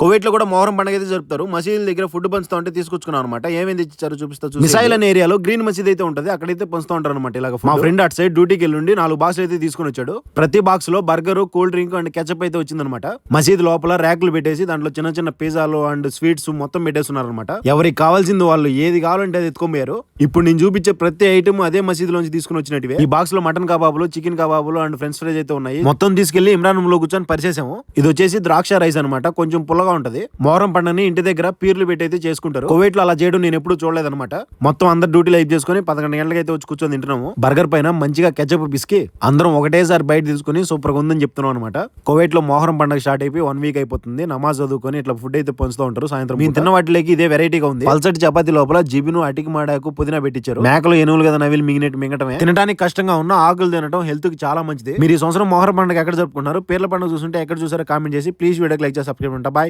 Kuwait లో కూడా మొహరం పండుగ అయితే జరుపుతారు. మసీదుల దగ్గర ఫుడ్ పంచుతా ఉంటే తీసుకొచ్చుకున్నాం అనమాట. ఏమేమి ఇచ్చారు చూపిస్తా. మిసైల్ అనే ఏరియాలో గ్రీన్ మసీద్ అయితే ఉంటది, అక్కడైతే పంచుతూ ఉంటారు అనమాట. ఇలాగ మా ఫ్రెండ్ అటు సైడ్ డ్యూటీకి వెళ్ళి 4 బాక్స్ అయితే తీసుకుని వచ్చాడు. ప్రతి బాక్స్ లో burger, cool drink and ketchup అయితే వచ్చిందనమాట. మసీద్ లోపల ర్యాకులు పెట్టేసి దాంట్లో చిన్న చిన్న పిజ్జాలు అండ్ స్వీట్స్ మొత్తం పెట్టేస్తున్నారు అనమాట. ఎవరికి కావాల్సింది వాళ్ళు ఏది కావాలంటే అది ఎత్తుకోపోయారు. ఇప్పుడు నేను చూపించే ప్రతి ఐటమ్ అదే మసీద్ లోంచి తీసుకుని వచ్చినట్టు. ఈ బాక్స్ లో మటన్ కబాబులు, చికెన్ కబాబులు అండ్ ఫ్రెంచ్ ఫ్రైస్ అయితే ఉన్నాయి. మొత్తం తీసుకెళ్లి ఇమ్రాన్ రూమ్ లో కూర్చొని పరిచేసాము. ఇది వచ్చేసి ద్రాక్ష రైస్ అనమాట, కొంచెం పుల్లగా ఉంటది. మొహరం పండుగని ఇంటి దగ్గర పీర్లు పెట్టి అయితే చేసుకుంటారు. కువైట్ లో అలా చేయడం నేను ఎప్పుడు చూడలేదన్నమాట. మొత్తం అందరు డ్యూటీ లైఫ్ చేసుకుని 11 గంటలకి అయితే వచ్చి కూర్చొని తింటున్నాము. బర్గర్ పైన మంచిగా కెచప్ పిసికి అందరం ఒకటేసారి బయట తీసుకుని సూపర్ గా ఉందని చెప్తున్నాం అనమాట. కువైట్ లో మొహరం పండుగ స్టార్ట్ అయిపోయి 1 వీక్ అయిపోతుంది. నమాజ్ చదువుకొని ఇట్లా ఫుడ్ అయితే పంచుతూ ఉంటారు సాయంత్రం. మేము తిన్న వాటిలోకి ఇదే వెరైటీగా ఉంది. పల్సటి చపాతీ లోపల జిబిను, అటికి మాడాకు, పుదీనా పెట్టించారు. మేకలు, ఎనువులు కదా నవిలు మింగటమే. తినడానికి కష్టంగా ఉన్న ఆకులు తినడం హెల్త్ కి చాలా మంచిది. మీరు ఈ సంవత్సరం మొహరం పండుగ ఎక్కడ జరుపుకున్నారు, పీర్ల పండుగ చూస్తుంటే ఎక్కడ చూసారో కామెంట్ చేసి ప్లీజ్ వీడియోకి లైక్ చేసి సబ్స్క్రైబ్ ఉంటా. బాయ్.